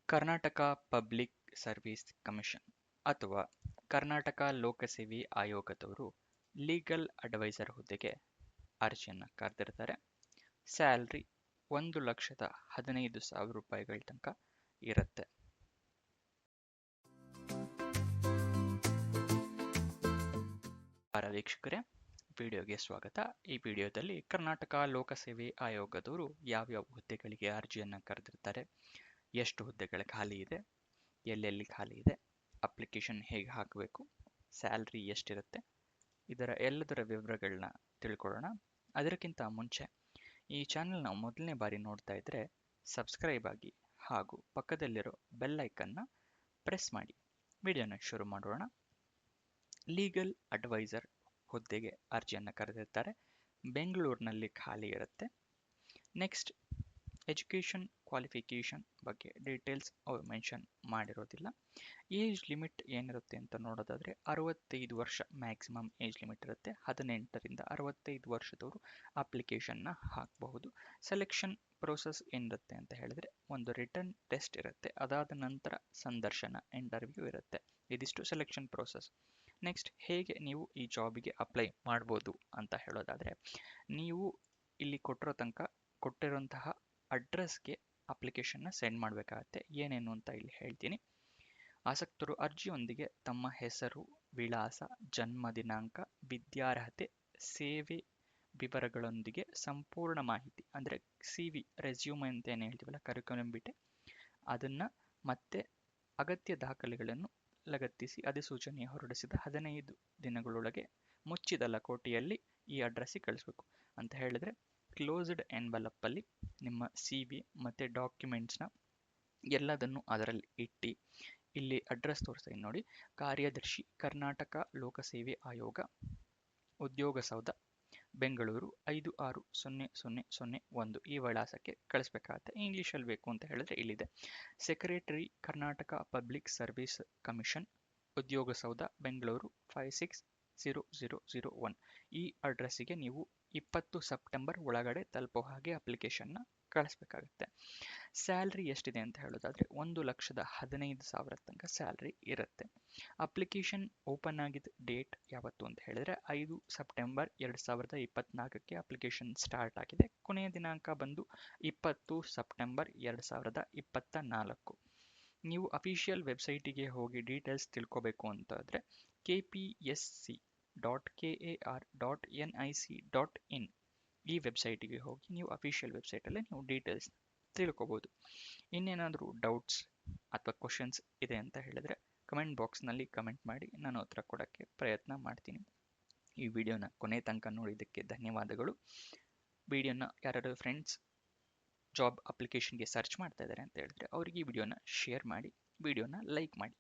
Karnataka public service commission ಅಥವಾ Karnataka ಲೋಕಸೇವೆ ಆಯೋಗದವರು legal advisor ಹುದ್ದೆಗೆ ಅರ್ಜಿಯನ್ನು ಕರೆದಿರ್ತಾರೆ. ಸ್ಯಾಲ್ರಿ 1,15,000 ರೂಪಾಯಿಗಳ ತನಕ ಇರುತ್ತೆ. ವೀಕ್ಷಕರೇ, ವಿಡಿಯೋಗೆ ಸ್ವಾಗತ. ಈ ವಿಡಿಯೋದಲ್ಲಿ ಕರ್ನಾಟಕ ಲೋಕಸೇವೆ ಆಯೋಗದವರು ಯಾವ್ಯಾವ ಹುದ್ದೆಗಳಿಗೆ ಅರ್ಜಿಯನ್ನು ಕರೆದಿರ್ತಾರೆ, ಎಷ್ಟು ಹುದ್ದೆಗಳ ಖಾಲಿ ಇದೆ, ಎಲ್ಲೆಲ್ಲಿ ಖಾಲಿ ಇದೆ, ಅಪ್ಲಿಕೇಶನ್ ಹೇಗೆ ಹಾಕಬೇಕು, ಸ್ಯಾಲ್ರಿ ಎಷ್ಟಿರುತ್ತೆ, ಇದರ ಎಲ್ಲದರ ವಿವರಗಳನ್ನ ತಿಳ್ಕೊಳ್ಳೋಣ. ಅದಕ್ಕಿಂತ ಮುಂಚೆ ಈ ಚಾನೆಲ್ನ ಮೊದಲನೇ ಬಾರಿ ನೋಡ್ತಾ ಇದ್ದರೆ ಸಬ್ಸ್ಕ್ರೈಬ್ ಆಗಿ ಹಾಗೂ ಪಕ್ಕದಲ್ಲಿರೋ ಬೆಲ್ ಐಕನ್ನ ಪ್ರೆಸ್ ಮಾಡಿ. ವಿಡಿಯೋನ ಶುರು ಮಾಡೋಣ. ಲೀಗಲ್ ಅಡ್ವೈಸರ್ ಹುದ್ದೆಗೆ ಅರ್ಜಿಯನ್ನು ಕರೆದಿರ್ತಾರೆ. ಬೆಂಗಳೂರಿನಲ್ಲಿ ಖಾಲಿ ಇರುತ್ತೆ. ನೆಕ್ಸ್ಟ್, ಎಜುಕೇಷನ್ ಕ್ವಾಲಿಫಿಕೇಷನ್ ಬಗ್ಗೆ ಡೀಟೇಲ್ಸ್ ಅವರು ಮೆನ್ಷನ್ ಮಾಡಿರೋದಿಲ್ಲ. ಏಜ್ ಲಿಮಿಟ್ ಏನಿರುತ್ತೆ ಅಂತ ನೋಡೋದಾದರೆ 65 ವರ್ಷ ಮ್ಯಾಕ್ಸಿಮಮ್ ಏಜ್ ಲಿಮಿಟ್ ಇರುತ್ತೆ. 18ರಿಂದ 65 ವರ್ಷದವರು ಅಪ್ಲಿಕೇಶನ್ನ ಹಾಕಬಹುದು. ಸೆಲೆಕ್ಷನ್ ಪ್ರೋಸೆಸ್ ಏನಿರುತ್ತೆ ಅಂತ ಹೇಳಿದ್ರೆ ಒಂದು ರಿಟರ್ನ್ ಟೆಸ್ಟ್ ಇರುತ್ತೆ, ಅದಾದ ನಂತರ ಸಂದರ್ಶನ ಇಂಟರ್ವ್ಯೂ ಇರುತ್ತೆ. ಇದಿಷ್ಟು ಸೆಲೆಕ್ಷನ್ ಪ್ರೋಸೆಸ್. ನೆಕ್ಸ್ಟ್, ಹೇಗೆ ನೀವು ಈ ಜಾಬಿಗೆ ಅಪ್ಲೈ ಮಾಡ್ಬೋದು ಅಂತ ಹೇಳೋದಾದರೆ, ನೀವು ಇಲ್ಲಿ ಕೊಟ್ಟಿರೋಂತಹ ಅಡ್ರೆಸ್ಗೆ ಅಪ್ಲಿಕೇಶನ್ನ ಸೆಂಡ್ ಮಾಡಬೇಕಾಗತ್ತೆ. ಏನೇನು ಅಂತ ಇಲ್ಲಿ ಹೇಳ್ತೀನಿ. ಆಸಕ್ತರು ಅರ್ಜಿಯೊಂದಿಗೆ ತಮ್ಮ ಹೆಸರು, ವಿಳಾಸ, ಜನ್ಮ ದಿನಾಂಕ, ವಿದ್ಯಾರ್ಹತೆ, ಸೇವೆ ವಿವರಗಳೊಂದಿಗೆ ಸಂಪೂರ್ಣ ಮಾಹಿತಿ ಅಂದರೆ CV ರೆಸ್ಯೂಮ್ ಅಂತ ಏನು ಹೇಳ್ತೀವಲ್ಲ, ಕರಿಕ್ಯುಲಮ್ ಬಿಟ್ಟೆ ಅದನ್ನು ಮತ್ತೆ ಅಗತ್ಯ ದಾಖಲೆಗಳನ್ನು ಲಗತ್ತಿಸಿ ಅಧಿಸೂಚನೆ ಹೊರಡಿಸಿದ 15 ದಿನಗಳೊಳಗೆ ಮುಚ್ಚಿದ ಲಕೋಟೆಯಲ್ಲಿ ಈ ಅಡ್ರೆಸ್ಸಿಗೆ ಕಳಿಸ್ಬೇಕು. ಅಂತ ಹೇಳಿದ್ರೆ ಕ್ಲೋಸ್ಡ್ ಎನ್ವಲಪ್ಪಲ್ಲಿ ನಿಮ್ಮ CV ಮತ್ತು ಡಾಕ್ಯುಮೆಂಟ್ಸ್ನ ಎಲ್ಲದನ್ನು ಅದರಲ್ಲಿ ಇಟ್ಟು ಇಲ್ಲಿ ಅಡ್ರೆಸ್ ತೋರಿಸ್ತೀನಿ ನೋಡಿ. ಕಾರ್ಯದರ್ಶಿ, ಕರ್ನಾಟಕ ಲೋಕಸೇವೆ ಆಯೋಗ, ಉದ್ಯೋಗ ಸೌಧ, ಬೆಂಗಳೂರು 560001 ಈ ವಿಳಾಸಕ್ಕೆ ಕಳಿಸ್ಬೇಕಾಗತ್ತೆ. ಇಂಗ್ಲೀಷಲ್ಲಿ ಬೇಕು ಅಂತ ಹೇಳಿದ್ರೆ ಇಲ್ಲಿದೆ. Secretary, Karnataka public service commission, ಉದ್ಯೋಗ ಸೌಧ, ಬೆಂಗಳೂರು 560001 ಈ ಅಡ್ರೆಸ್ಸಿಗೆ ನೀವು 20 ಸೆಪ್ಟೆಂಬರ್ ಒಳಗಡೆ ತಲುಪೋ ಹಾಗೆ ಅಪ್ಲಿಕೇಶನ್ನ ಕಳಿಸ್ಬೇಕಾಗುತ್ತೆ. ಸ್ಯಾಲ್ರಿ ಎಷ್ಟಿದೆ ಅಂತ ಹೇಳೋದಾದರೆ 1,15,000 ತನಕ ಸ್ಯಾಲ್ರಿ ಇರುತ್ತೆ. ಅಪ್ಲಿಕೇಶನ್ ಓಪನ್ ಆಗಿದ್ದ ಡೇಟ್ ಯಾವತ್ತು ಅಂತ ಹೇಳಿದ್ರೆ 5 ಸೆಪ್ಟೆಂಬರ್ 2024ಕ್ಕೆ ಅಪ್ಲಿಕೇಶನ್ ಸ್ಟಾರ್ಟ್ ಆಗಿದೆ. ಕೊನೆಯ ದಿನಾಂಕ ಬಂದು 20 ಸೆಪ್ಟೆಂಬರ್ 2024. ನೀವು ಅಫಿಷಿಯಲ್ ವೆಬ್ಸೈಟಿಗೆ ಹೋಗಿ ಡೀಟೇಲ್ಸ್ ತಿಳ್ಕೋಬೇಕು ಅಂತಾದರೆ kpsc.kar.nic.in ಈ ವೆಬ್ಸೈಟಿಗೆ ಹೋಗಿ ನೀವು ಅಫಿಷಿಯಲ್ ವೆಬ್ಸೈಟಲ್ಲೇ ನೀವು ಡೀಟೇಲ್ಸ್ ತಿಳ್ಕೊಬೋದು. ಇನ್ನೇನಾದರೂ ಡೌಟ್ಸ್ ಅಥವಾ ಕ್ವಶನ್ಸ್ ಇದೆ ಅಂತ ಹೇಳಿದ್ರೆ ಕಮೆಂಟ್ ಬಾಕ್ಸ್ನಲ್ಲಿ ಕಮೆಂಟ್ ಮಾಡಿ, ನಾನು ಉತ್ತರ ಕೊಡೋಕ್ಕೆ ಪ್ರಯತ್ನ ಮಾಡ್ತೀನಿ. ಈ ವಿಡಿಯೋನ ಕೊನೆ ತನಕ ನೋಡಿದ್ದಕ್ಕೆ ಧನ್ಯವಾದಗಳು. ವಿಡಿಯೋನ ಯಾರು ಫ್ರೆಂಡ್ಸ್ ಜಾಬ್ ಅಪ್ಲಿಕೇಶನ್ಗೆ ಸರ್ಚ್ ಮಾಡ್ತಾ ಇದ್ದಾರೆ ಅಂತ ಹೇಳಿದ್ರೆ ಅವರಿಗೆ ಈ ವಿಡಿಯೋನ ಶೇರ್ ಮಾಡಿ, ವಿಡಿಯೋನ ಲೈಕ್ ಮಾಡಿ.